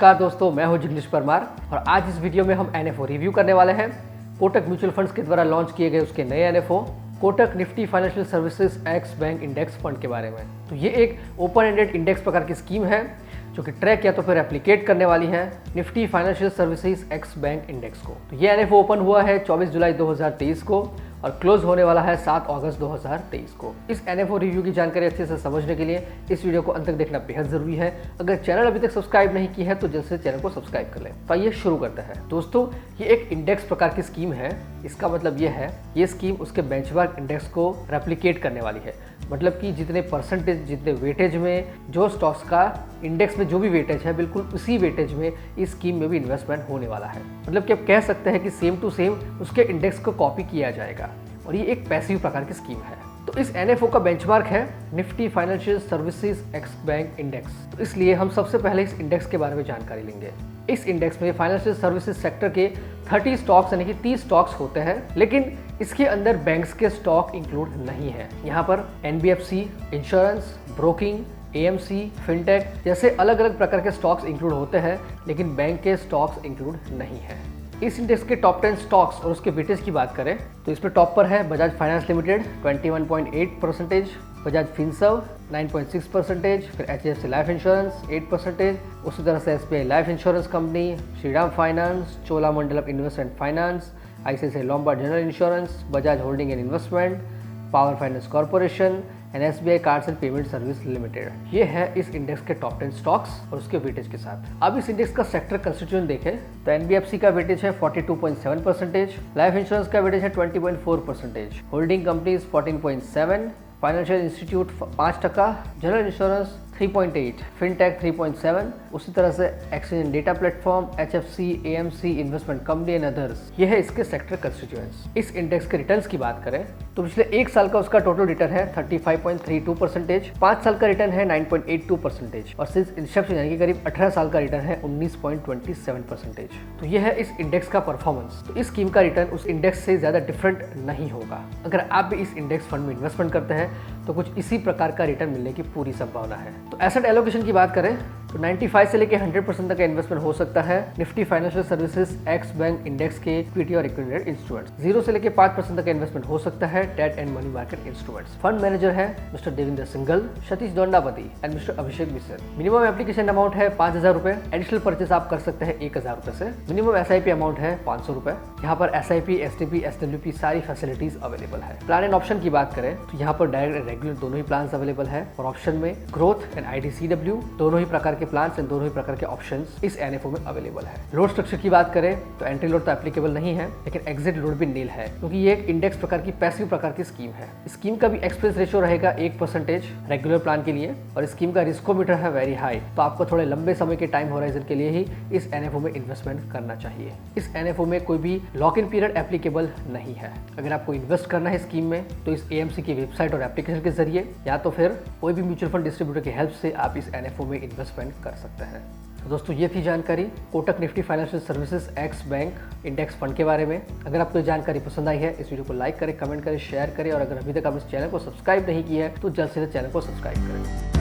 नमस्कार दोस्तों, मैं हूं जिग्नेश परमार और आज इस वीडियो में हम एनएफओ रिव्यू करने वाले हैं। कोटक म्यूचुअल फंड्स के द्वारा लॉन्च किए गए उसके नए NFO Kotak Nifty financial services x bank index fund के बारे में। तो ये एक ओपन एंडेड इंडेक्स प्रकार की स्कीम है जो कि ट्रैक या तो फिर एप्लीकेट करने वाली है Nifty financial services x bank index को। तो ये एनएफओ ओपन हुआ है 24 जुलाई 2023 को और क्लोज होने वाला है 7 अगस्त 2023 को। इस एनएफओ रिव्यू की जानकारी अच्छे से समझने के लिए इस वीडियो को अंत तक देखना बेहद जरूरी है। अगर चैनल अभी तक सब्सक्राइब नहीं की है तो जल्द से चैनल को सब्सक्राइब कर लें। तो आइए शुरू करते हैं। दोस्तों, ये एक इंडेक्स प्रकार की स्कीम है। इसका मतलब ये है ये स्कीम उसके बेंचमार्क इंडेक्स को रेप्लिकेट करने वाली है। मतलब कि जितने परसेंटेज, जितने वेटेज में जो स्टॉक्स का इंडेक्स में जो भी वेटेज है, बिल्कुल उसी वेटेज में इस स्कीम में भी इन्वेस्टमेंट होने वाला है। मतलब कि आप कह सकते हैं कि सेम टू सेम उसके इंडेक्स को कॉपी किया जाएगा और ये एक पैसिव प्रकार की स्कीम है। तो इस एनएफओ का बेंचमार्क है Nifty financial services x bank index. तो इसलिए हम सबसे पहले इस इंडेक्स के बारे में जानकारी लेंगे। इस इंडेक्स में फाइनेंशियल सर्विसेज सेक्टर के 30 स्टॉक्स यानी कि 30 स्टॉक्स होते हैं, लेकिन इसके अंदर बैंक्स के स्टॉक इंक्लूड नहीं है। यहाँ पर NBFC, insurance, broking, AMC, fintech जैसे अलग अलग प्रकार के स्टॉक्स इंक्लूड होते हैं, लेकिन बैंक के स्टॉक्स इंक्लूड नहीं है। इस इंडेक्स के टॉप 10 स्टॉक्स और उसके वेटेज की बात करें तो इसमें टॉप पर है Bajaj finance limited 21.8%, Bajaj Finserv 9.6%, फिर एचडीएफसी लाइफ इंश्योरेंस 8%, उसी तरह से SBI life insurance company, Shriram finance, Cholamandalam investment finance, ICICI Lombard general insurance, Bajaj holding and investment, power finance corporation and SBI cards and payment service limited. ये है इस index के top 10 stocks और उसके वेटेज के साथ। अब इस इंडेक्स का सेक्टर कंस्टिट्यूएंट देखें तो एनबीएफसी का वेटेज है 42.7%, लाइफ इंश्योरेंस का वेटेज है 20.4%, holding companies 14.7%, financial institute 5%, general insurance 3.8%, fintech 3.7%, उसी तरह से exchange and data platform, HFC, AMC, investment company and others. ये है इसके सेक्टर कंस्टिट्यूएंट्स। इस इंडेक्स के रिटर्न्स की बात करें तो पिछले एक साल का उसका टोटल रिटर्न है 35.32%, 5 साल का रिटर्न है 9.82% और सिंस इंसेप्शन यानी कि करीब 18 साल का रिटर्न है 19.27%। तो ये है इस इंडेक्स का परफॉर्मेंस। तो इस स्कीम का रिटर्न उस इंडेक्स से ज्यादा डिफरेंट नहीं होगा। अगर आप भी इस इंडेक्स फंड में इन्वेस्टमेंट करते हैं तो कुछ इसी प्रकार का रिटर्न मिलने की पूरी संभावना है। तो एसेट एलोकेशन की बात करें तो 95 से लेकर 100% तक का इन्वेस्टमेंट हो सकता है Nifty financial services x bank index के इक्विटी और इक्विटी इंस्ट्रूमेंट्स। 0 से लेकर 5% तक का इन्वेस्टमेंट हो सकता है debt and money market instruments. Fund manager है mister Devendra Singhal, Satish Dondapati and mister Abhishek Mishra. Minimum application amount है 5000 रुपए। एडिशनल परचेस आप कर सकते हैं 1000 रुपए से। मिनिमम एसआईपी अमाउंट है 500 रुपए। यहाँ पर एसआईपी, एसटीपी, एसडब्ल्यूपी सारी फैसिलिटीज अवेलेबल है। प्लान एंड ऑप्शन की बात करें तो यहाँ पर डायरेक्ट एंड रेगुलर दोनों ही प्लान अवेलेबल है और ऑप्शन में ग्रोथ एंड आईडीसीडब्ल्यू दोनों ही प्रकार के प्लान एंड दोनों ही प्रकार के ऑप्शंस इस एनएफओ में अवेलेबल है। लोड स्ट्रक्चर की बात करें तो एंट्री लोड तो एप्लीकेबल नहीं है, लेकिन एग्जिट लोड भी नील है क्योंकि ये एक इंडेक्स प्रकार की पैसिव प्रकार की स्कीम है। स्कीम का भी एक्सपेंस रेशियो रहेगा 1% रेगुलर प्लान के लिए और स्कीम का रिस्कोमीटर है वेरी हाई। तो आपको थोड़े लंबे समय के टाइम होराइजन के लिए ही इस एनएफओ में इन्वेस्टमेंट करना चाहिए। इस एनएफओ में कोई भी लॉक इन पीरियड एप्लीकेबल नहीं है। अगर आपको इन्वेस्ट करना है स्कीम में तो इस एएमसी की वेबसाइट और एप्लीकेशन के जरिए या तो फिर कोई भी म्यूचुअल फंड डिस्ट्रीब्यूटर की हेल्प से आप इस एनएफओ में इन्वेस्टमेंट कर सकते हैं। तो दोस्तों, ये थी जानकारी Kotak Nifty financial services x bank index fund के बारे में। अगर आपको ये जानकारी पसंद आई है इस वीडियो को लाइक करें, कमेंट करें, शेयर करें और अगर अभी तक आप इस चैनल को सब्सक्राइब नहीं किया है तो जल्द से जल्द चैनल को सब्सक्राइब करें।